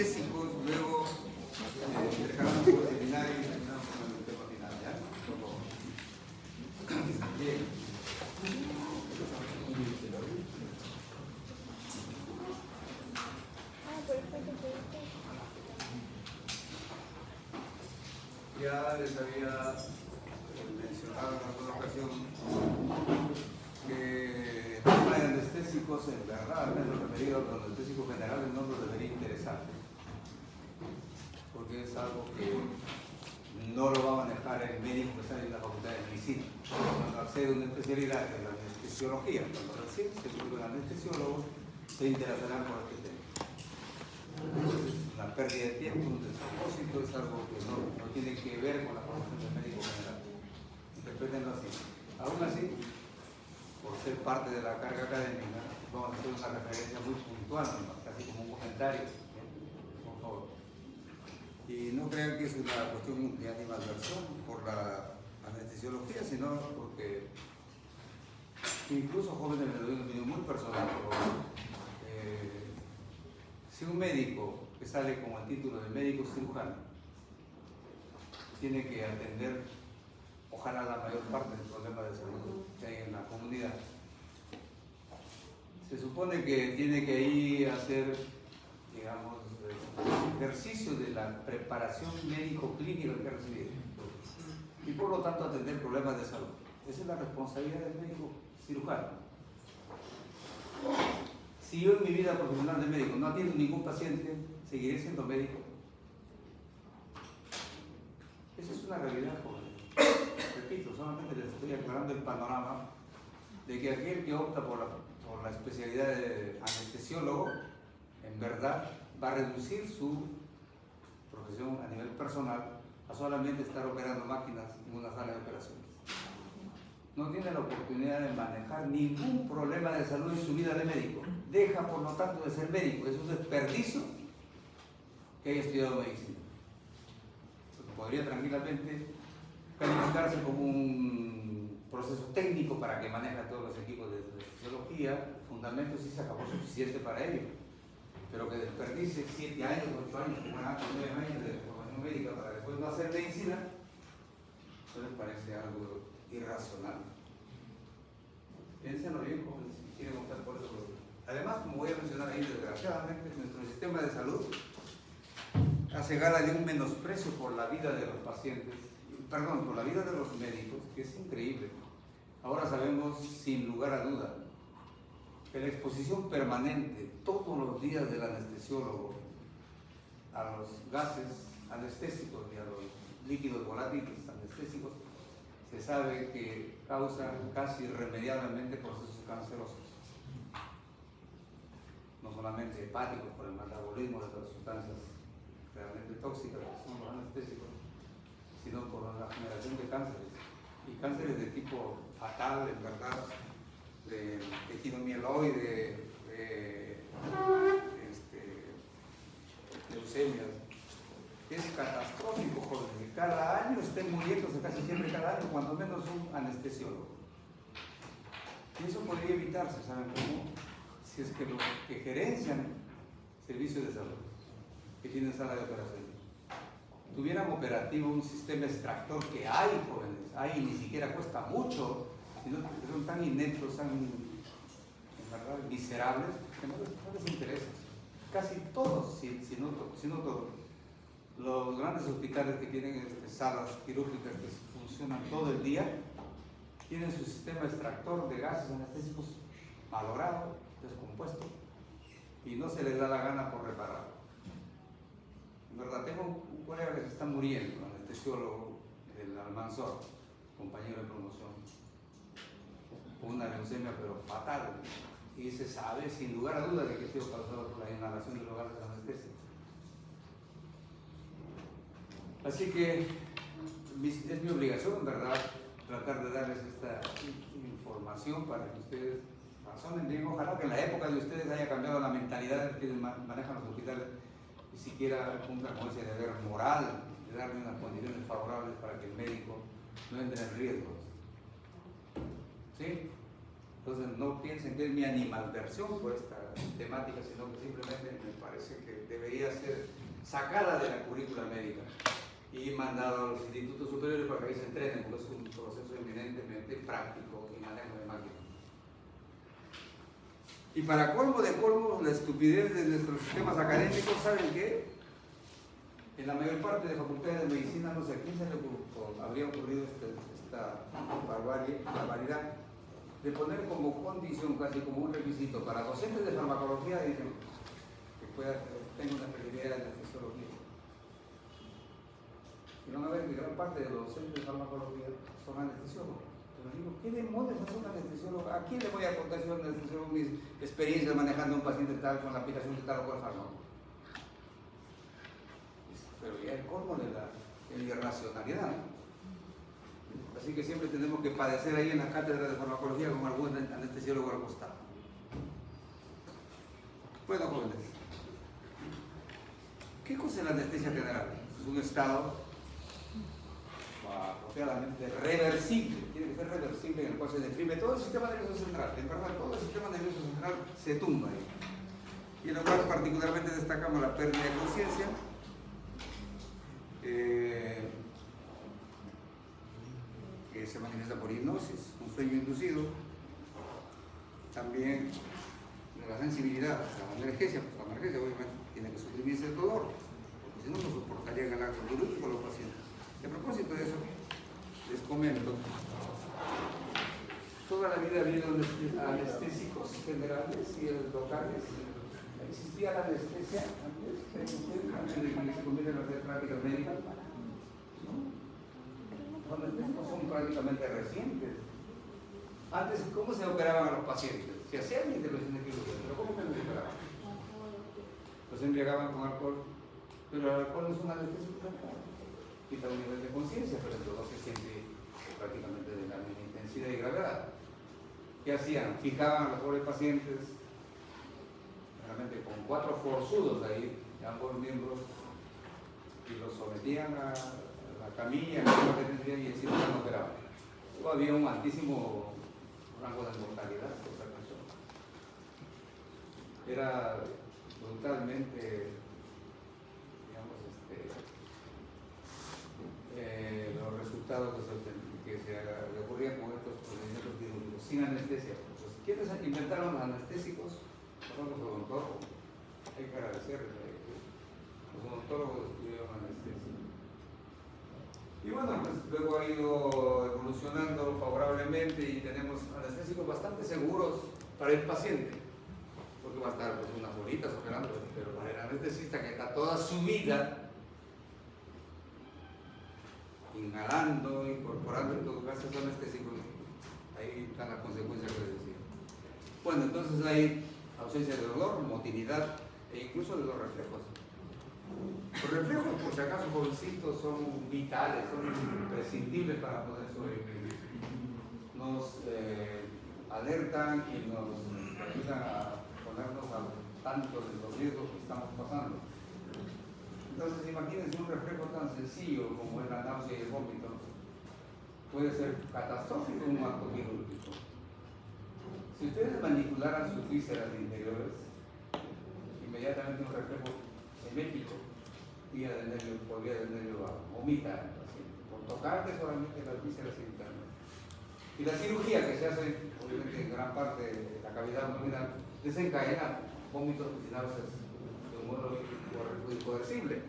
anestésicos, luego dejamos por terminar y terminamos con el tema final, ¿ya? Bien. Ya les había mencionado en alguna ocasión que el tema de anestésicos, en verdad, al menos referido a los anestésicos generales, no nos debería interesar, porque es algo que no lo va a manejar el médico que sale de la facultad de medicina. Cuando accede a una especialidad que es la anestesiología, cuando recién se vuelve un anestesiólogo, se interesará por este tema. Entonces, la pérdida de tiempo, un despropósito, es algo que no tiene que ver con la formación del médico general. Interpretenlo así. Aún así, por ser parte de la carga académica, vamos a hacer una referencia muy puntual, ¿no? Casi como un comentario, por favor. Y no crean que es una cuestión de animadversión por la anestesiología, sino porque incluso jóvenes me lo doy una opinión muy personal, pero, si un médico que sale con el título de médico cirujano tiene que atender, ojalá la mayor parte del problema de salud que hay en la comunidad, se supone que tiene que ir a hacer, digamos, ejercicio de la preparación médico-clínica que ha recibido y por lo tanto atender problemas de salud. Esa es la responsabilidad del médico cirujano. Si yo en mi vida profesional de médico no atiendo ningún paciente, ¿seguiré siendo médico? Esa es una realidad, joven. Repito, solamente les estoy aclarando el panorama de que aquel que opta por la especialidad de anestesiólogo, en verdad, va a reducir su profesión a nivel personal a solamente estar operando máquinas en una sala de operaciones. No tiene la oportunidad de manejar ningún problema de salud en su vida de médico. Deja, por lo tanto, de ser médico. Es un desperdicio que haya estudiado medicina. Porque podría tranquilamente calificarse como un proceso técnico para que maneje todos los equipos de fisiología. Fundamentos sí se acabó suficiente para ello. Pero que desperdicie 7 años, 8 años, 9 años de formación médica para después no hacer medicina, eso les parece algo irracional. Piénsenlo bien, jóvenes, si quieren optar por eso. Además, como voy a mencionar ahí, desgraciadamente, nuestro sistema de salud hace gala de un menosprecio por la vida de los pacientes, perdón, por la vida de los médicos, que es increíble. Ahora sabemos, sin lugar a duda, que la exposición permanente todos los días del anestesiólogo a los gases anestésicos y a los líquidos volátiles anestésicos se sabe que causan casi irremediablemente procesos cancerosos, no solamente hepáticos por el metabolismo de las sustancias realmente tóxicas que son los anestésicos, sino por la generación de cánceres, y cánceres de tipo fatal, en verdad, de tejido mieloide, de leucemias. Es catastrófico, jóvenes, que cada año estén muriéndose, casi siempre cada año, cuando menos un anestesiólogo. Y eso podría evitarse, ¿saben cómo? Si es que los que gerencian servicios de salud, que tienen sala de operaciones, tuvieran operativo un sistema extractor que hay, jóvenes, hay, y ni siquiera cuesta mucho, sino que son tan ineptos, tan, en verdad, miserables, que no les interesa. Casi todos, si no todos, los grandes hospitales que tienen salas quirúrgicas que funcionan todo el día, tienen su sistema extractor de gases anestésicos malogrado, descompuesto, y no se les da la gana por repararlo. En verdad, tengo un colega que se está muriendo, anestesiólogo del Almanzor, compañero de promoción, con una leucemia pero fatal, y se sabe sin lugar a dudas de que ha sido causado por la inhalación de los gases anestésicos. Así que es mi obligación, en verdad, tratar de darles esta información para que ustedes razonen bien. Ojalá que en la época de ustedes haya cambiado la mentalidad de quienes manejan los hospitales y siquiera cumplan con ese deber moral de darle unas condiciones favorables para que el médico no entre en riesgos. ¿Sí? Entonces no piensen que es mi animadversión por esta temática, sino que simplemente me parece que debería ser sacada de la currícula médica y mandado a los institutos superiores para que ahí se entrenen, porque es un proceso eminentemente práctico y manejo de máquinas. Y para colmo de colmo, la estupidez de nuestros sistemas académicos, ¿saben qué? En la mayor parte de facultades de medicina, no sé a quién se le habría ocurrido esta barbaridad de poner como condición, casi como un requisito para docentes de farmacología, dicen que tenga una especialidad en anestesiología. Y van a ver que gran parte de los docentes de farmacología son anestesiólogos. Pero digo, ¿qué demonios es un anestesiólogo? ¿A quién le voy a contar yo anestesiólogo mis experiencias manejando a un paciente tal con la aplicación de tal o cual fármaco? Pero ya el colmo de la irracionalidad, ¿no? Así que siempre tenemos que padecer ahí en la cátedra de farmacología con algún anestesiólogo al costado. Bueno, jóvenes, ¿qué cosa es la anestesia general? Es un estado apropiadamente reversible, tiene que ser reversible, en el cual se deprime todo el sistema nervioso central. En verdad, todo el sistema nervioso central se tumba ahí. Y en lo cual particularmente destacamos la pérdida de conciencia, que se manifiesta por hipnosis, un sueño inducido, también la sensibilidad a la emergencia, pues la emergencia obviamente tiene que suprimirse el dolor, porque si no, no soportarían el acto quirúrgico los pacientes. Y a propósito de eso, les comento, toda la vida ha habido anestésicos generales y locales. Existía la anestesia antes de que se convierta en hacer prácticas médicas. Los anestésicos son prácticamente recientes. Antes, ¿cómo se operaban a los pacientes? Se hacían intervenciones quirúrgicas, pero ¿cómo que los operaban? Los embriagaban con alcohol, pero el alcohol no es un anestésico, quita un nivel de conciencia, pero el dolor se siente prácticamente de la misma intensidad y gravedad. ¿Qué hacían? Fijaban a los pobres pacientes, realmente con 4 forzudos ahí, de ambos miembros, y los sometían a la camilla, que tendrían, y el cirujano operaba. Luego había un altísimo rango de mortalidad por esa persona. Era brutalmente, digamos, los resultados que se le ocurrían con estos procedimientos quirúrgicos sin anestesia. Entonces, ¿quiénes inventaron los anestésicos? Son los odontólogos. Hay que agradecerles. Los odontólogos estudiaron anestesia. Y bueno, pues luego ha ido evolucionando favorablemente y tenemos anestésicos bastante seguros para el paciente, porque va a estar pues, unas horitas operando, pero para el anestesista que está toda su vida inhalando, incorporando en todo caso esos anestésicos, ahí están las consecuencias que les decía. Bueno, entonces hay ausencia de dolor, motilidad e incluso de los reflejos. Los reflejos, por si acaso, jovencitos, son vitales, son imprescindibles para poder sobrevivir. Nos alertan y nos ayudan a ponernos al tanto de los riesgos que estamos pasando. Entonces, imagínense un reflejo tan sencillo como es la náusea y el vómito. Puede ser catastrófico en un acto quirúrgico. Si ustedes manipularan sus vísceras interiores, inmediatamente un reflejo emético, vía del nervio vago, vomita al paciente, por tocarle solamente las vísceras internas. Y la cirugía que se hace, obviamente en gran parte de la cavidad abdominal, desencadena vómitos y náuseas de un modo irreversible.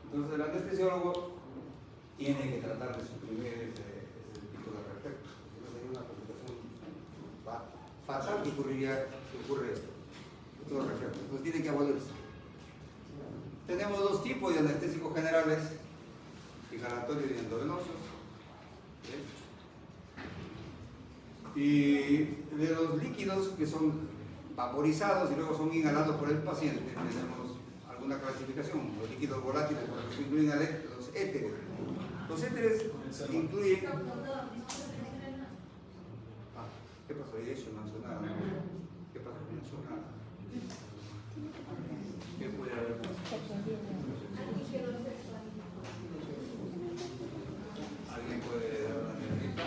Entonces el anestesiólogo tiene que tratar de suprimir ese tipo de reflejos. Eso sería una complicación fatal que ocurre esto. Estos reflejos. Entonces tiene que abolirse. Tenemos 2 tipos de anestésicos generales, inhalatorios y endovenosos. Y de los líquidos que son vaporizados y luego son inhalados por el paciente, tenemos alguna clasificación. Los líquidos volátiles, por ejemplo, incluyen los éteres. Los éteres incluyen... ¿Qué pasó? Eso no hizo nada. ¿Qué pasó? No hizo nada. ¿Qué puede haber pasado? ¿Alguien puede dar una negrita?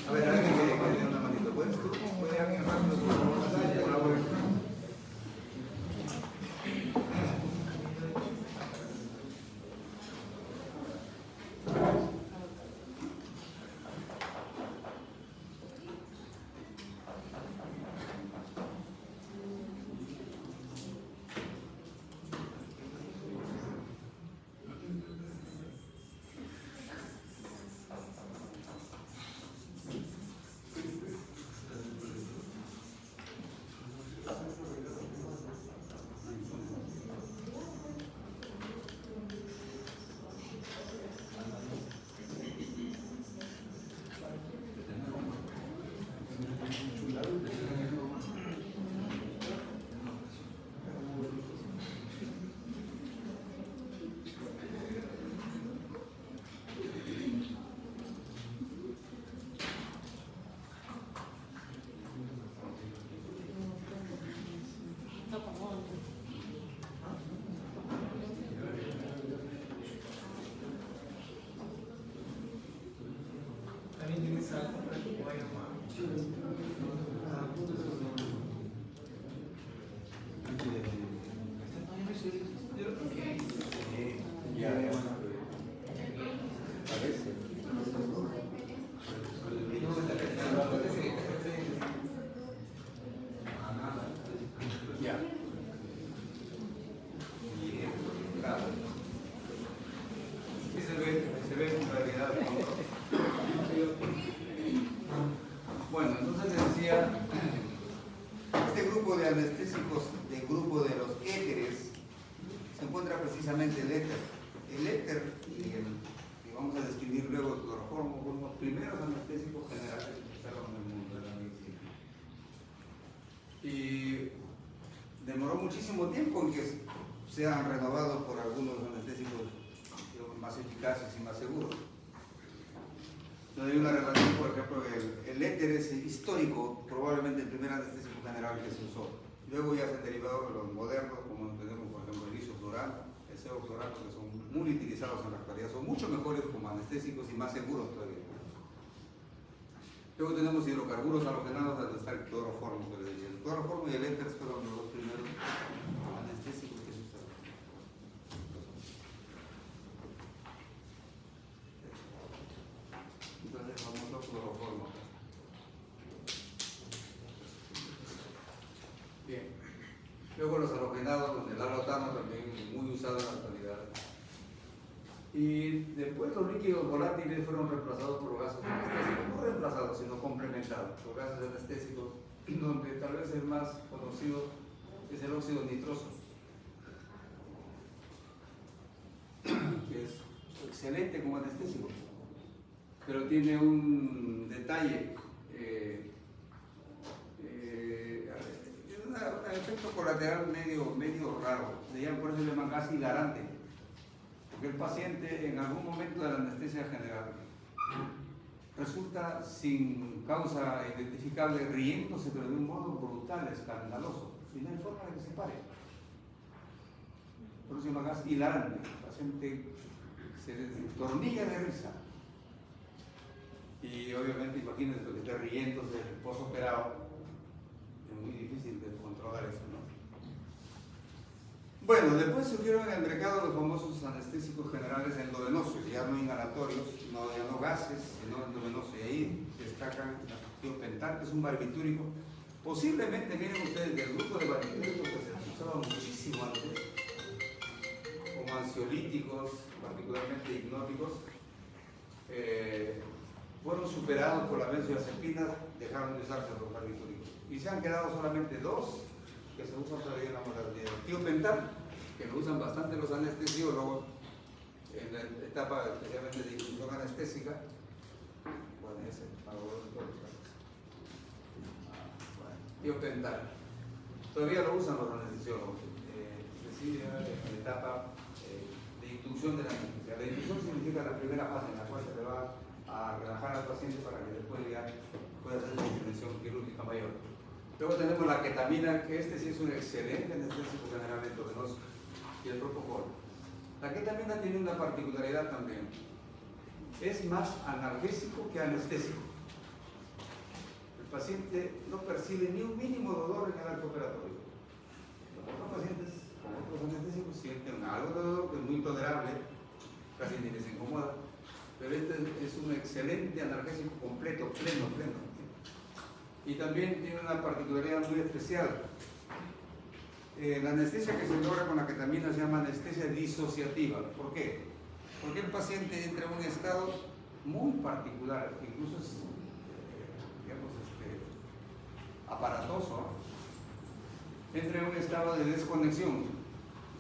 A ver, alguien que dé una manito. ¿Puedes tú? ¿Puede alguien rápido? anestésicos del grupo de los éteres se encuentra precisamente el éter. El éter y el que vamos a describir luego el cloroformo fueron los primeros anestésicos generales que usaron en el mundo de la medicina. Y demoró muchísimo tiempo en que sean renovados por algunos anestésicos más eficaces y más seguros. No hay una relación, por ejemplo, el éter es histórico, probablemente el primer anestésico general que se usó. Luego ya se han derivado de los modernos, como tenemos, por ejemplo, el isoflurato, el sevoflurato, que son muy utilizados en la actualidad, son mucho mejores como anestésicos y más seguros todavía. Luego tenemos hidrocarburos halogenados, donde está el cloroformo, que les decía. El cloroformo y el éter fueron los dos primeros anestésicos que se usaron. Entonces, el famoso cloroformo. Bien. Luego los halogenados, donde el halotano también es muy usado en la actualidad. Y después los líquidos volátiles fueron reemplazados por los gases anestésicos, no reemplazados, sino complementados. Los gases anestésicos, donde tal vez el más conocido es el óxido nitroso, que es excelente como anestésico, pero tiene un detalle, un efecto colateral medio raro, por eso le llaman gas hilarante, porque el paciente en algún momento de la anestesia general resulta sin causa identificable riéndose, pero de un modo brutal, escandaloso, y no hay forma de que se pare. Por eso se llama gas hilarante. El paciente se destornilla de risa. Y obviamente, imagínense que esté riéndose postoperado, es muy difícil de controlar eso, ¿no? Bueno, después surgieron en el mercado los famosos anestésicos generales endovenosos, ya no inhalatorios, ya no gases, sino endovenosos. Y ahí destacan el tiopental, que es un barbitúrico. Posiblemente, miren ustedes, del grupo de barbitúricos que se usaban muchísimo antes, como ansiolíticos, particularmente hipnóticos, fueron superados por la benzodiazepinas, dejaron de usarse los barbitúricos. Y se han quedado solamente dos que se usan todavía en la modernidad. El tiopental, que lo usan bastante los anestesiólogos en la etapa especialmente de infusión anestésica. Bueno, ese, para todos los casos. Tiopental. Todavía lo usan los anestesiólogos. En la etapa de inducción de la anestesia. La inducción significa la primera fase en la cual se le va a relajar al paciente para que después ya pueda hacer la intervención quirúrgica mayor. Luego tenemos la ketamina, que este sí es un excelente anestésico general endovenoso, y el propofol. La ketamina tiene una particularidad también. Es más analgésico que anestésico. El paciente no percibe ni un mínimo dolor en el acto operatorio. Los otros pacientes con otros anestésicos sienten algo de dolor que es muy tolerable, casi ni les incomoda, pero este es un excelente analgésico completo, pleno. Y también tiene una particularidad muy especial. La anestesia que se logra con la ketamina se llama anestesia disociativa. ¿Por qué? Porque el paciente entra en un estado muy particular, que incluso es, aparatoso, entra en un estado de desconexión.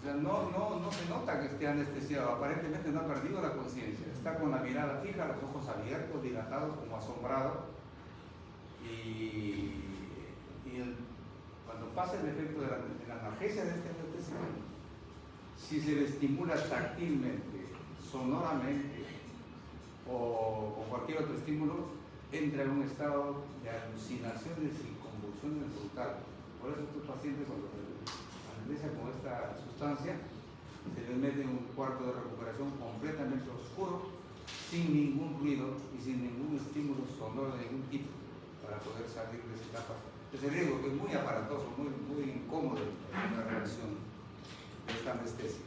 O sea, no se nota que esté anestesiado, aparentemente no ha perdido la conciencia, está con la mirada fija, los ojos abiertos, dilatados, como asombrado. Cuando pasa el efecto de la analgesia de este anestésico, si se le estimula táctilmente, sonoramente o con cualquier otro estímulo, entra en un estado de alucinaciones y convulsiones brutal. Por eso estos pacientes, cuando se anestesia con esta sustancia, se les mete en un cuarto de recuperación completamente oscuro, sin ningún ruido y sin ningún estímulo sonoro de ningún tipo, para poder salir de esa etapa. Ese riesgo que es muy aparatoso, muy incómodo la reacción de esta anestesia.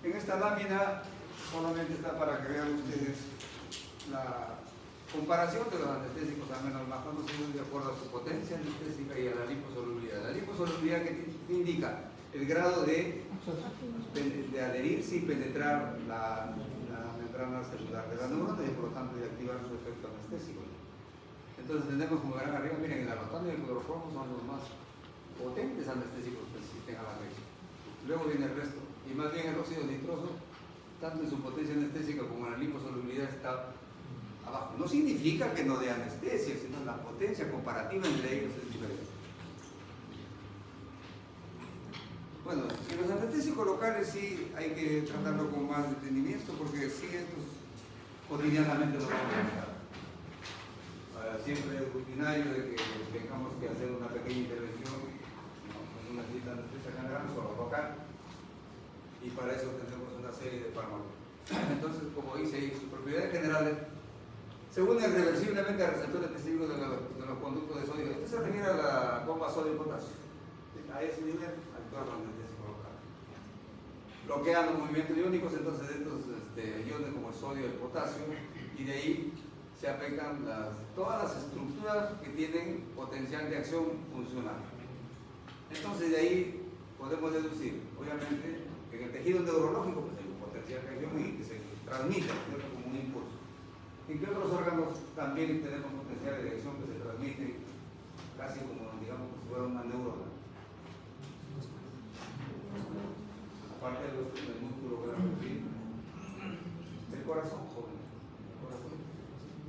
En esta lámina solamente está para que vean ustedes la comparación de los anestésicos, al menos más conocidos, de acuerdo a su potencia anestésica y a la liposolubilidad. La liposolubilidad que indica el grado de adherirse y penetrar la membrana celular de la neurona y por lo tanto de activar su efecto anestésico. Entonces tenemos como verán arriba, miren, el alotano y el cloroformo son los más potentes anestésicos que existen a la vez. Luego viene el resto, y más bien el óxido nitroso, tanto en su potencia anestésica como en la liposolubilidad, está abajo. No significa que no dé anestesia, sino la potencia comparativa entre ellos es diferente. Bueno, y los anestésicos locales sí hay que tratarlo con más detenimiento, porque sí estos cotidianamente lo vamos a usar. Siempre es rutinario de que tengamos que hacer una pequeña intervención, ¿no? En una cita de anestesia general, solo local, y para eso tenemos una serie de fármacos. Entonces, como dice ahí, sus propiedades generales se unen irreversiblemente al receptor específico de los conductos de sodio. Esto se refiere a la bomba sodio-potasio. A ese nivel actúa el anestésico local. Bloquean los movimientos iónicos, entonces estos iones como el sodio y el potasio, y de ahí se afectan todas las estructuras que tienen potencial de acción funcional. Entonces de ahí podemos deducir, obviamente, que en el tejido neurológico pues, hay un potencial de acción y que se transmite, ¿cierto? Como un impulso. ¿En qué otros órganos también tenemos potencial de acción que se transmite casi como, digamos, si fuera una neurona? Aparte del músculo grande, el corazón, joven.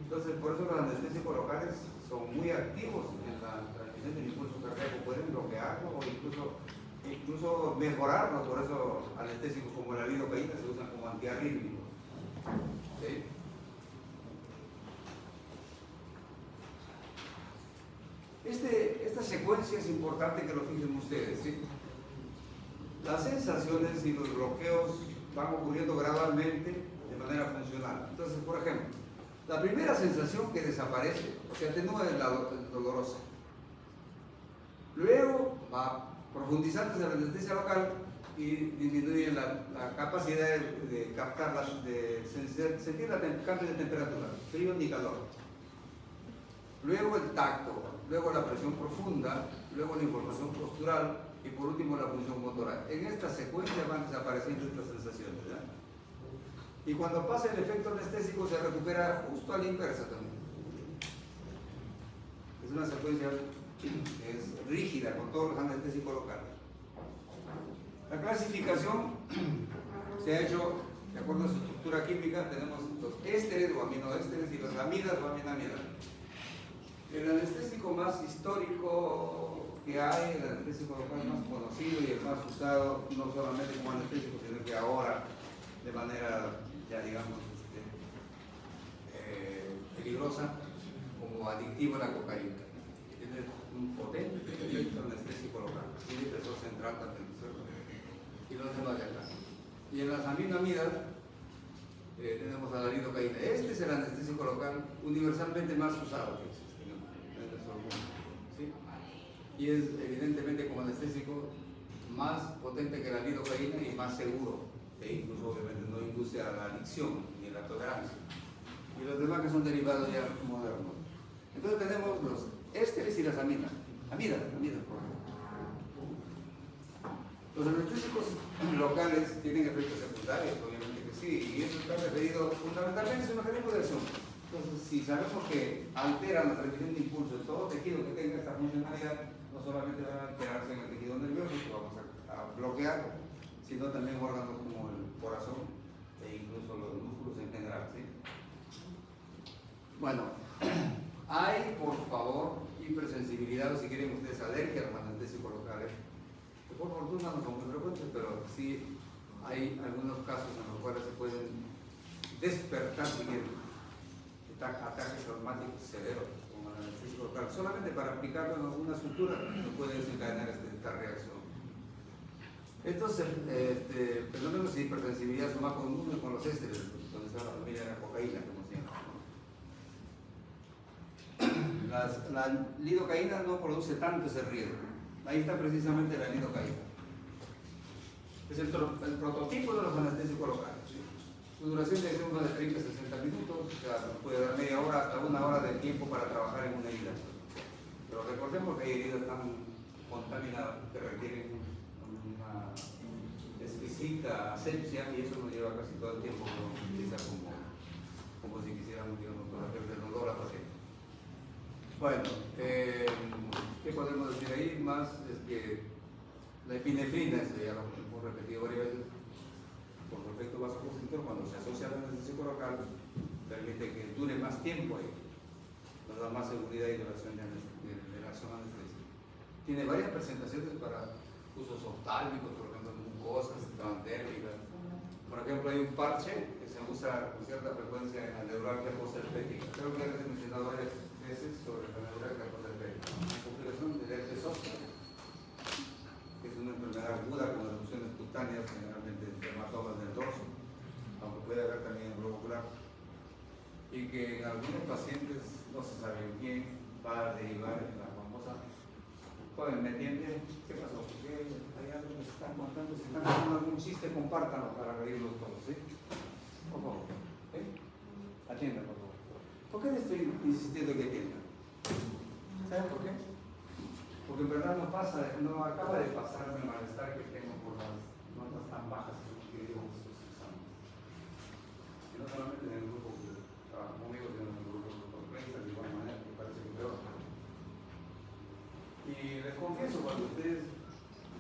Entonces, por eso los anestésicos locales son muy activos en la transmisión del impulso cardíaco, pueden bloquearlo o incluso mejorarlo. Por eso anestésicos como la lidocaína se usan como antiarrítmicos. ¿Sí? Esta secuencia es importante que lo fijen ustedes. ¿Sí? Las sensaciones y los bloqueos van ocurriendo gradualmente de manera funcional. Entonces, por ejemplo, la primera sensación que desaparece, o sea, atenúa es la dolorosa. Luego va profundizándose la anestesia local y disminuye la capacidad de captar, de sentir el cambio de temperatura, frío ni calor. Luego el tacto, luego la presión profunda, luego la información postural y por último la función motora. En esta secuencia van desapareciendo estas sensaciones, ¿ya? Y cuando pasa el efecto anestésico se recupera justo a la inversa también. Es una secuencia que es rígida con todos los anestésicos locales. La clasificación se ha hecho de acuerdo a su estructura química. Tenemos los ésteres o aminoésteres y las amidas o aminamidas. El anestésico más histórico que hay, el anestésico local más conocido y el más usado, no solamente como anestésico, sino que ahora de manera, ya digamos, peligrosa, como adictivo a la cocaína. Tiene un potente efecto anestésico local, tiene peso central también, ¿cierto? Y los demás de acá. Y en las aminamidas tenemos a la lidocaína. Este es el anestésico local universalmente más usado que existe en nuestro mundo, ¿sí? Y es evidentemente como anestésico más potente que la lidocaína y más seguro, e incluso obviamente no induce a la adicción ni a la tolerancia. Y los demás que son derivados ya modernos. Entonces tenemos los ésteres y las amidas, por ejemplo. Los anestésicos locales tienen efectos secundarios, obviamente que sí, y eso está referido fundamentalmente a un mecanismo de acción. Entonces, si sabemos que alteran la transmisión de impulso en todo tejido que tenga esta funcionalidad, no solamente van a alterarse en el tejido nervioso, que vamos a bloquear, sino también órganos como el corazón e incluso los músculos en general, ¿sí? Bueno, hay, por favor, hipersensibilidad, o si quieren ustedes, alergia a los anestésicos locales, que por fortuna no son muy frecuentes, pero sí hay algunos casos en los cuales se pueden despertar siguiendo ataques traumáticos severos con el anestésico local. Solamente para aplicarlo en alguna sutura no puede desencadenar esta reacción. Estos fenómenos de hipersensibilidad son más comunes con los ésteres, donde está la familia de la cocaína, como siempre. La lidocaína no produce tanto ese riesgo. Ahí está precisamente la lidocaína. Es el prototipo de los anestésicos locales. ¿Sí? Su duración de acción es de 30 a 60 minutos, o sea, nos puede dar media hora hasta una hora de tiempo para trabajar en una herida. Pero recordemos que hay heridas tan contaminadas que requieren una exquisita asepsia y eso nos lleva casi todo el tiempo que utiliza como si quisiéramos, digamos, hacer del dolor a paciente. Bueno, ¿qué podemos decir ahí? Más es que la epinefrina, ya lo hemos repetido varias veces, por su efecto vasoconstrictor, cuando se asocia a la anestesia local, permite que dure más tiempo ahí, nos da más seguridad y duración de la acción anestésica. Tiene varias presentaciones para usos oftálmicos, por ejemplo, mucosas, transdérmicas. Por ejemplo, hay un parche que se usa con cierta frecuencia en la neuralgia postherpética. Creo que les he mencionado varias veces sobre la neuralgia postherpética. La complicación del herpes zóster, que es una enfermedad aguda con erupciones cutáneas, generalmente en dermatomas del dorso, aunque puede haber también en el globo ocular, y que en algunos pacientes no se sabe bien va a derivar en la famosa. Joven, ¿me entiende? ¿Qué pasó? ¿Por qué hay algo que se están contando? Si están haciendo algún chiste, compártanlo para reírlos todos, ¿sí? Por favor, atiendan, por favor. ¿Por qué le estoy insistiendo que atiendan? ¿Saben por qué? Porque en verdad no acaba de pasarme el malestar que tengo por las notas tan bajas que digo en estos exámenes. Y no solamente en el grupo que trabajo conmigo, sino en el grupo de prensa, de igual manera, que parece que peor. Y les confieso, cuando ustedes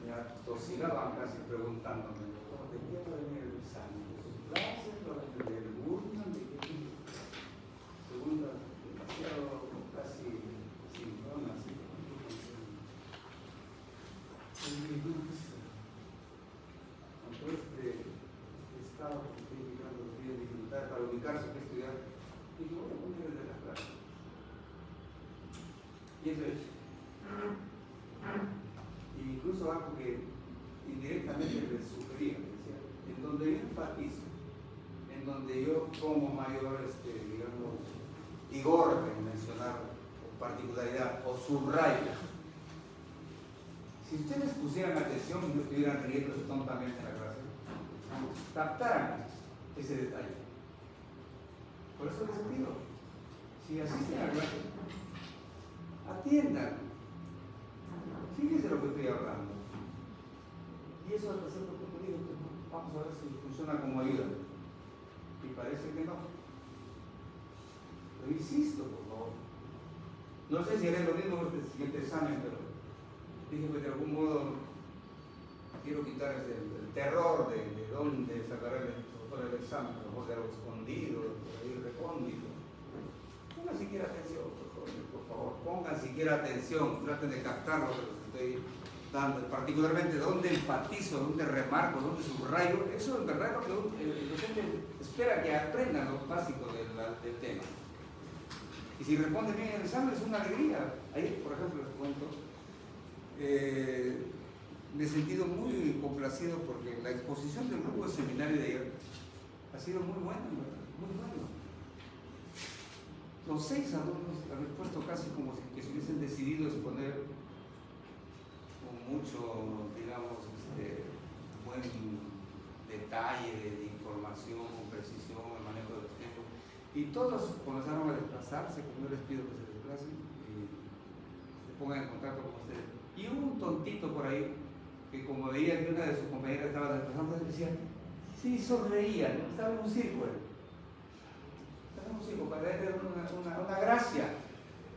me atosigaban casi preguntándome, ¿de qué va a venir el examen? ¿De sus clases? ¿Del Gurman? ¿De qué? Segunda, demasiado, casi sinfón, así. Con este estado que estoy llegando los días de dificultad para ubicarse que estudiar, y yo voy a poner desde la clase. Y eso es. Incluso algo que indirectamente les sugería, decía, en donde yo enfatizo, en donde yo tomo mayor, digamos, vigor en mencionar o particularidad o subrayo. Si ustedes pusieran atención y no estuvieran riéndose tontamente en la clase, captaran ese detalle. Por eso les pido, si asisten a la clase, atiendan. Fíjense lo que estoy hablando. Y eso hasta cierto punto digo, vamos a ver si funciona como ayuda. Y parece que no. Pero insisto, por favor. No sé si haré lo mismo en este siguiente examen, pero dije que de algún modo quiero quitar el terror de dónde sacar el examen, a lo mejor de algo escondido, por ahí recóndito. Pongan siquiera atención, por favor, pongan siquiera atención, traten de captar lo que les estoy dando, particularmente dónde enfatizo, dónde remarco, dónde subrayo. Eso en verdad es lo que el docente espera que aprendan lo básico del tema. Y si responden bien el examen es una alegría. Ahí, por ejemplo, les cuento, me he sentido muy complacido porque la exposición del grupo de seminario de ayer ha sido muy buena, muy bueno. Los 6 alumnos han puesto casi como si se hubiesen decidido exponer con mucho, digamos, buen detalle de información, con precisión, el manejo de los tiempos. Y todos comenzaron a desplazarse, como yo les pido que se desplacen y se pongan en contacto con ustedes. Y hubo un tontito por ahí que, como veía que una de sus compañeras estaba desplazando, decía, sí, sonreía, ¿no? Estaba en un círculo. Para él era una gracia.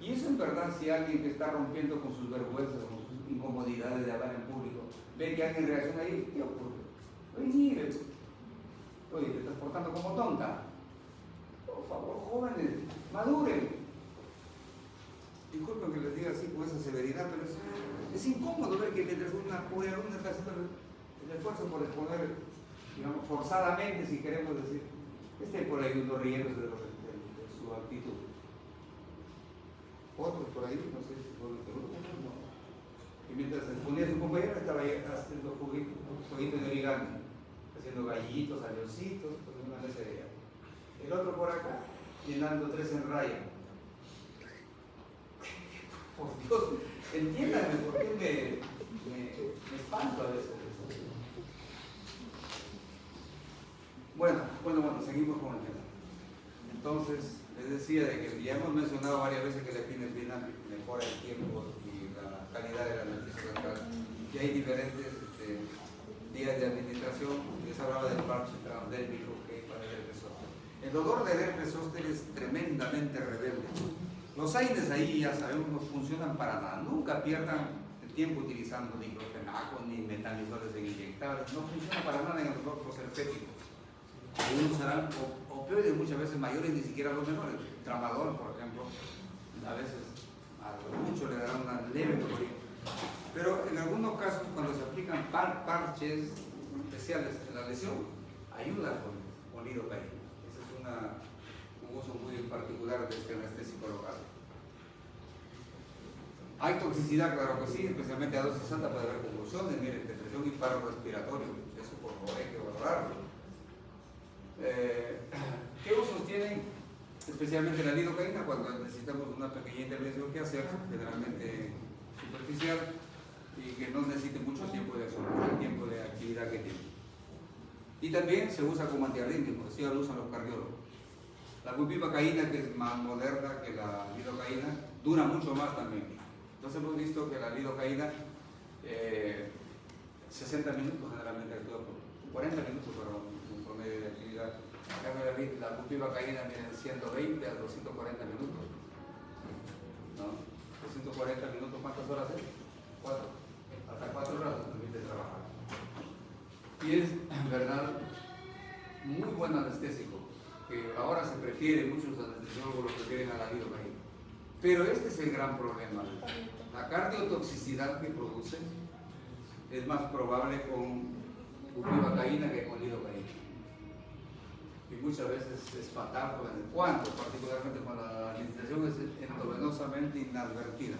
Y eso en verdad, si alguien que está rompiendo con sus vergüenzas, con sus incomodidades de hablar en público, ve que alguien reacciona ahí, ¿qué ocurre? Oye, mire, oye, te estás portando como tonta. Por favor, jóvenes, maduren. Disculpen que les diga así con esa severidad, pero es incómodo ver que mientras una pobre alumna está haciendo el esfuerzo por exponer, digamos, forzadamente, si queremos decir, esté por ahí uno riéndose de su actitud. Otros por ahí, no sé si por otro grupo, no. Y mientras exponía a su compañero, estaba ahí haciendo jueguitos de origami, haciendo gallitos, avioncitos, poniendo una mesa de ella. El otro por acá, llenando 3 en raya. Por Dios, entiéndanme por qué me espanto a veces. Bueno, seguimos con el tema. Entonces, les decía de que ya hemos mencionado varias veces que la epinefrina mejora el tiempo y la calidad de la anestesia central. Y hay diferentes días de administración. Les hablaba del parche transdérmico que hay para el herpes zóster. El dolor del herpes zóster es tremendamente rebelde. Los AINES ahí ya sabemos no funcionan para nada. Nunca pierdan el tiempo utilizando diclofenaco ni metamizores inyectables. No funciona para nada en los otros herpéticos. Algunos serán opioides muchas veces mayores, ni siquiera los menores. Tramadol, por ejemplo, a veces a mucho le dará una leve mejoría. Pero en algunos casos, cuando se aplican parches especiales en la lesión, ayuda con lidocaína. Ese es un uso muy particular de este anestésico local. Hay toxicidad, claro que sí, especialmente a dosis alta puede haber convulsiones, miren, depresión y paro respiratorio. Eso por favor hay que valorarlo. ¿Qué usos tienen especialmente la lidocaína cuando necesitamos una pequeña intervención que hacer, generalmente superficial y que no necesite mucho tiempo de acción, el tiempo de actividad que tiene? Y también se usa como antiarrítmico, así lo usan los cardiólogos. La bupivacaína, que es más moderna que la lidocaína, dura mucho más también. Entonces hemos visto que la lidocaína 60 minutos generalmente actúa por 40 minutos para un promedio de actividad. La bupivacaína viene 120 a 240 minutos. ¿No? 240 minutos, ¿cuántas horas es? 4. Hasta 4 horas nos permite trabajar. Y es, en verdad, muy buen anestésico, que ahora se prefiere, muchos anestesiólogos lo prefieren a la lidocaína. Pero este es el gran problema. La cardiotoxicidad que produce es más probable con bupivacaína que con lidocaína. Y muchas veces es fatal cuando, particularmente cuando la administración es endovenosamente inadvertida.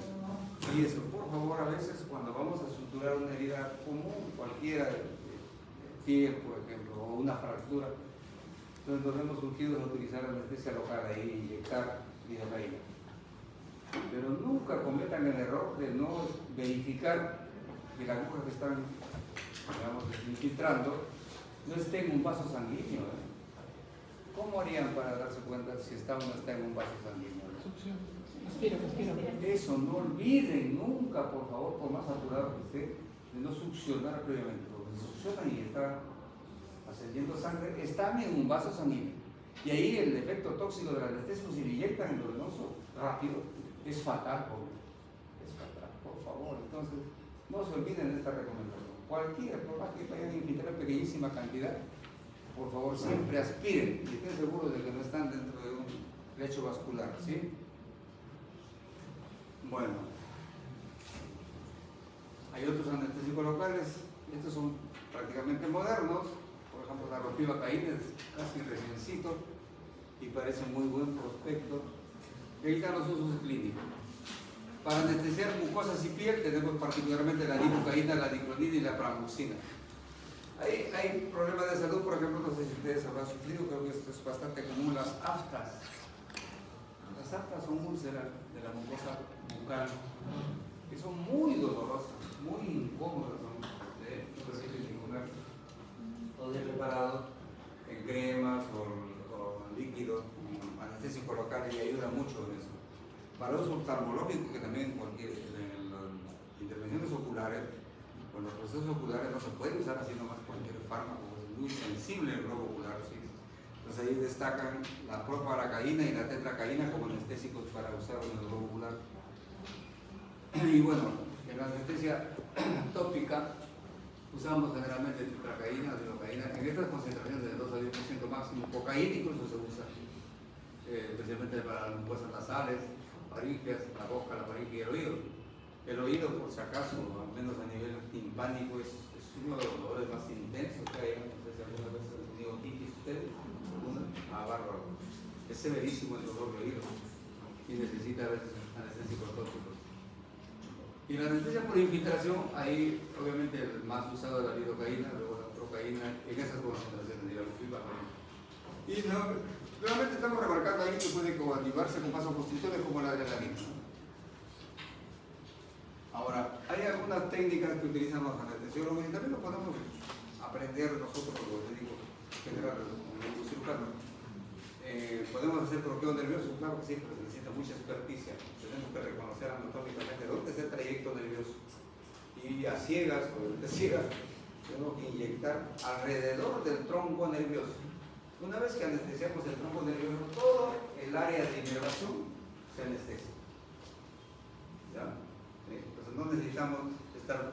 Y eso, por favor, a veces cuando vamos a suturar una herida común, cualquiera, de piel, por ejemplo, o una fractura, entonces nos vemos surgidos a utilizar anestesia local ahí, inyectar lidocaína. Pero nunca cometan el error de no verificar que la aguja que están, digamos, infiltrando no esté en un vaso sanguíneo. ¿Cómo harían para darse cuenta si está o no está en un vaso sanguíneo? Respira. Eso, no olviden nunca, por favor, por más apurado que esté, de no succionar previamente. Porque si succionan y está ascendiendo sangre, están en un vaso sanguíneo. Y ahí el efecto tóxico del anestésico, si le inyectan endovenoso rápido, es fatal, es fatal, por favor. Entonces, no se olviden de esta recomendación. Cualquier problema que vayan a infiltrar pequeñísima cantidad, por favor, siempre aspiren y estén seguros de que no están dentro de un lecho vascular, ¿sí? Bueno, hay otros anestésicos locales, estos son prácticamente modernos. Por ejemplo, la bupivacaína es casi reciencito y parece muy buen prospecto. Y ahí están los usos clínicos. Para anestesiar mucosas y piel tenemos particularmente la lidocaína, la diclonida y la pramoxina. Hay problemas de salud, por ejemplo, no sé si ustedes habrán sufrido, creo que esto es bastante común, las aftas. Las aftas son úlceras de la mucosa bucal, que son muy dolorosas, muy incómodas, no permiten ni comer. Todo es preparado en cremas o líquidos, anestésico local, y ayuda mucho en eso. Para uso oftalmológico, que también en las intervenciones oculares, con los procesos oculares no se puede usar así nomás cualquier fármaco, es muy sensible el globo ocular, ¿sí? Entonces ahí destacan la proparacaína y la tetracaína como anestésicos para usar en el globo ocular. Y bueno, en la anestesia tópica usamos generalmente tetracaína, lidocaína, en estas concentraciones de 2 a 10% máximo. Cocaína incluso se usa, especialmente para las mucosas nasales, faringeas, la boca, la faringe y el oído. El oído, por si acaso, al menos a nivel timpánico, es uno de los dolores más intensos que hay. No sé si alguna vez han tenido otitis ustedes. Bárbaro. Es severísimo el dolor de oído y necesita a veces anestésicos tópicos. Y la anestesia por infiltración, ahí obviamente el más usado es la lidocaína, luego la procaína, en esas concentraciones de la bupivacaína. Y nuevamente estamos remarcando ahí que puede coactivarse con vasoconstrictores como la adrenalina, ¿no? Ahora, hay algunas técnicas que utilizan los anestesiólogos y también lo podemos aprender nosotros los médicos generales, como médicos cirujanos. Podemos hacer bloqueo nervioso, claro que sí, pero se necesita mucha experticia. Tenemos que reconocer anatómicamente dónde está el trayecto nervioso. Y a ciegas o de ciegas, tenemos que inyectar alrededor del tronco nervioso. Una vez que anestesiamos el tronco nervioso, todo el área de inervación se se anestesia. ¿Ya? Entonces no necesitamos estar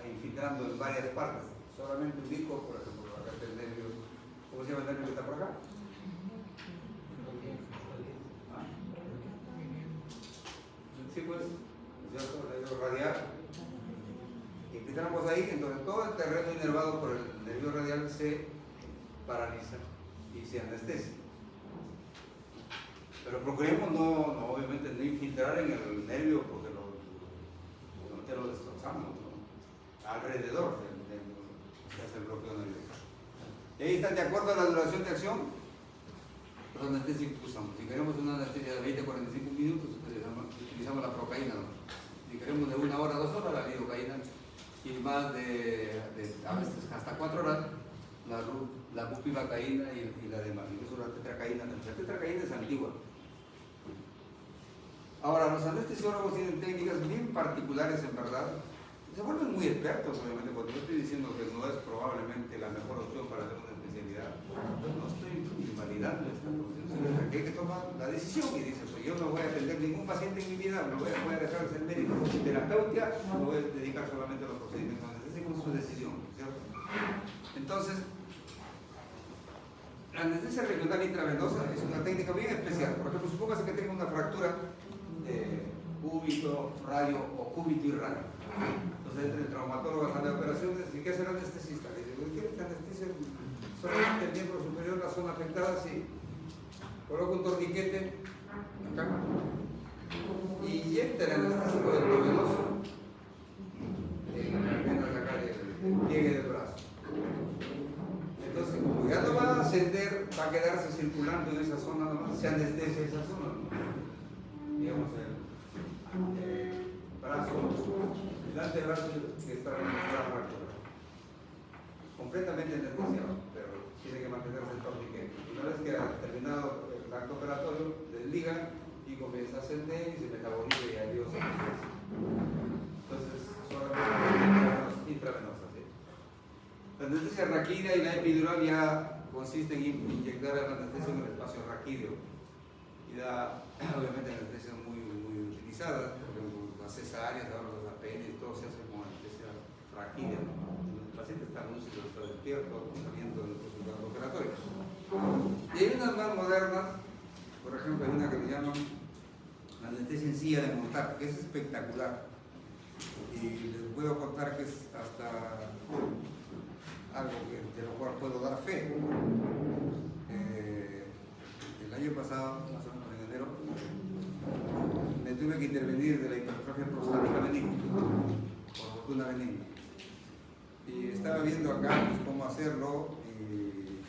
infiltrando en varias partes, solamente ubico, por ejemplo, acá está el nervio, ¿cómo se llama el nervio que está por acá? ¿Ah? Sí, pues, ¿cierto? El nervio radial. Infiltramos ahí, entonces todo el terreno inervado por el nervio radial se paraliza y se anestesia. Pero procuremos no obviamente no infiltrar en el nervio porque lo destrozamos, ¿no? Alrededor se hace el bloqueo nervioso. Y ahí están de acuerdo a la duración de acción, los anestésicos que usamos. Si queremos una anestesia de 20 a 45 minutos, utilizamos la procaína, ¿no? Si queremos de 1 hora a 2 horas, la lidocaína, y más a veces hasta 4 horas, la bupivacaína y la demás, incluso la tetracaína. La tetracaína es antigua. Ahora, los anestesiólogos tienen técnicas bien particulares, en verdad. Se vuelven muy expertos, obviamente, cuando yo estoy diciendo que no es probablemente la mejor opción para hacer una especialidad. No estoy invalidando esta profesión, sino que hay que tomar la decisión y dice, pues yo no voy a atender ningún paciente en mi vida, voy a dejar de ser médico terapeuta, me voy a dedicar solamente a los procedimientos anestésicos, es su decisión, ¿cierto? Entonces, la anestesia regional intravenosa es una técnica bien especial. Por ejemplo, supóngase que tenga una fractura cúbito, radio o cúbito y radio. Entonces entra el traumatólogo a la operaciones y ¿qué hace el anestesista? Le dice, ¿quieres que anestesia solamente el miembro superior, la zona afectada? Sí. Coloca un torniquete acá y inyecta el anestésico endovenoso en la vena de acá del pliegue del brazo. Entonces, como ya no va a ascender, va a quedarse circulando en esa zona nomás, se anestesia esa zona, ¿no? Digamos el brazo, el antebrazo que está en la fractura. Completamente anestesiado, pero tiene que mantenerse el torniquete. Una vez que ha terminado el acto operatorio, desligan y comienza a ascender y se metaboliza y adiós anestesia. Entonces, solamente intravenosa, ¿sí? La anestesia raquídea y la epidural ya consiste en inyectar el anestesia en el espacio raquídeo y da, obviamente, anestesia muy utilizada, por ejemplo, las cesáreas, ahora los apéndices, todo se hace con anestesia raquídea, ¿no? El paciente está lúcido, está despierto, saliendo del resultado operatorio. Y hay unas más modernas, por ejemplo, hay una que le llaman la anestesia en silla de montar, que es espectacular. Y les puedo contar que es hasta algo de lo cual puedo dar fe. El año pasado, más o menos en enero, me tuve que intervenir de la hipertrofia prostática benigna, por fortuna benigna. Y estaba viendo acá pues, cómo hacerlo, y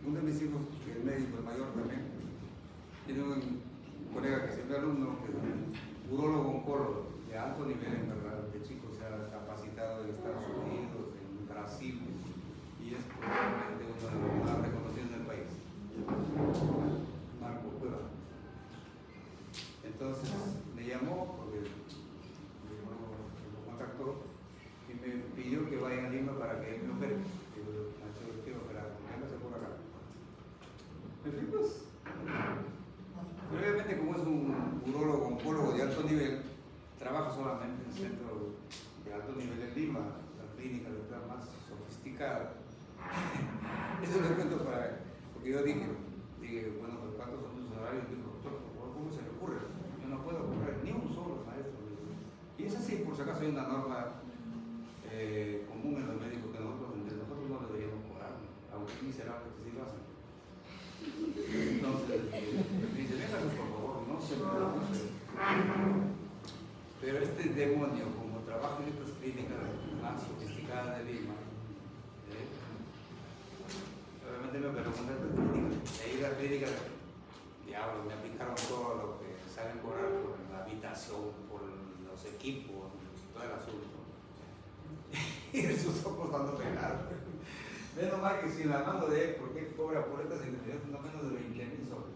uno de mis hijos, que es médico, el mayor también, tiene un colega que es siempre alumno, que es un urólogo oncólogo de alto nivel, en verdad, de chico se ha capacitado en Estados Unidos, en Brasil, y es probablemente uno de los más reconocidos del país. Marco Cueva. Entonces me llamó, porque lo contactó y me pidió que vaya a Lima para que él me opere. Yo quiero operar, véngase por acá. Me fui pues. Pero obviamente como es un urólogo, oncólogo de alto nivel, trabaja solamente en el centro de alto nivel en Lima, la clínica está más sofisticada. Eso lo cuento para él, porque yo dije, bueno, pues ¿cuántos son tus horarios? Dijo, doctor, ¿cómo se le ocurre? Yo no puedo cobrar ni un solo, maestro. Y es así, por si acaso hay una norma común en los médicos que nosotros no deberíamos cobrar, aunque es miserable que sí lo hacen. Entonces, me dice, déjalo por favor, no se me preocupe. Pero este demonio, como trabaja en estas clínicas más sofisticadas de Lima, obviamente me preguntan estas clínicas, y ahí las clínicas, diablo, me aplicaron todo lo que saben cobrar por la habitación, por los equipos, todo el asunto. Y en sus ojos dando pegar. Menos mal que sin la mano de él, porque él cobra por estas indemnizaciones no menos de 20.000 soles.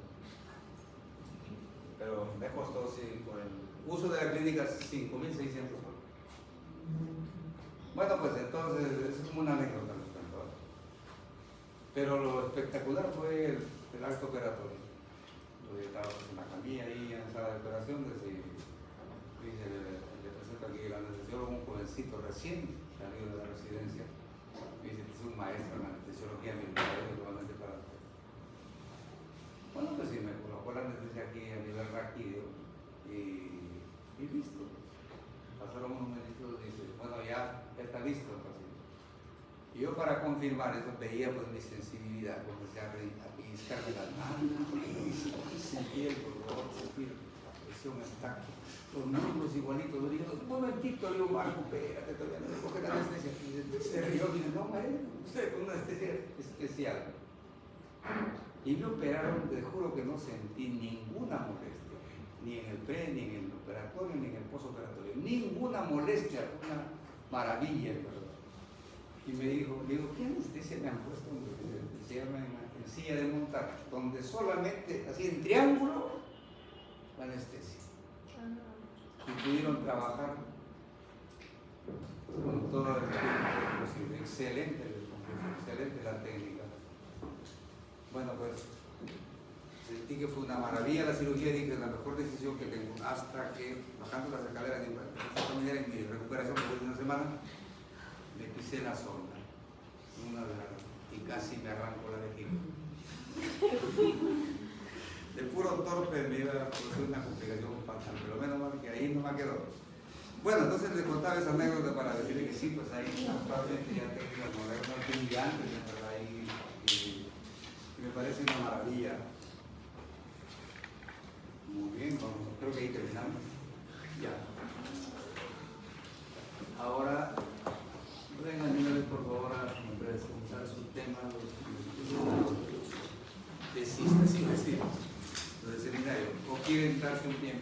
Pero me costó, sí, por el uso de la clínica 5.600 soles. Bueno, pues entonces es como una anécdota. Pero lo espectacular fue el acto operatorio. Yo estaba pues, en la camilla ahí en la sala de operaciones y le presento aquí el anestesiólogo, un jovencito recién salido de la residencia. Me dice, es un maestro en anestesiología militar, normalmente para usted. Bueno, pues sí, me colocó la anestesia aquí a nivel raquídeo y listo. Pasaron unos minutos y dice, bueno, ya está listo el paciente. Y yo para confirmar eso veía pues mi sensibilidad, comencé a pellizcarme las manos, y sentí el dolor, sentí la presión en tacto, los muslos igualitos. Le digo, un momentito, le digo, Marco, espérate, todavía no le coge la anestesia. Y se rió y dice, no, maestro, usted con una anestesia especial. Y me operaron, te juro que no sentí ninguna molestia, ni en el pre, ni en el operatorio, ni en el postoperatorio, ninguna molestia, una maravilla, ¿verdad? Y me dijo, le digo, ¿qué anestesia me han puesto? Se llama en silla de montar, donde solamente, así en triángulo, la anestesia. Y pudieron trabajar con todo el tiempo posible. Excelente, excelente la técnica. Bueno, pues sentí que fue una maravilla la cirugía, dije, es la mejor decisión que tengo, hasta que bajando las escaleras de en mi recuperación después de una semana, me pisé la sonda, y casi me arranco la vejiga. De puro torpe me iba a producir una complicación fatal, pero menos mal que ahí no me quedó. Bueno, entonces les contaba esa anécdota para decirle que sí, pues ahí actualmente ya tengo la moderna brillante, ¿verdad? Y me parece una maravilla. Muy bien, vamos, creo que ahí terminamos. Ya. Ahora, vengan señores, por favor, a presentar su tema, los de seminario, o quieren darse un tiempo.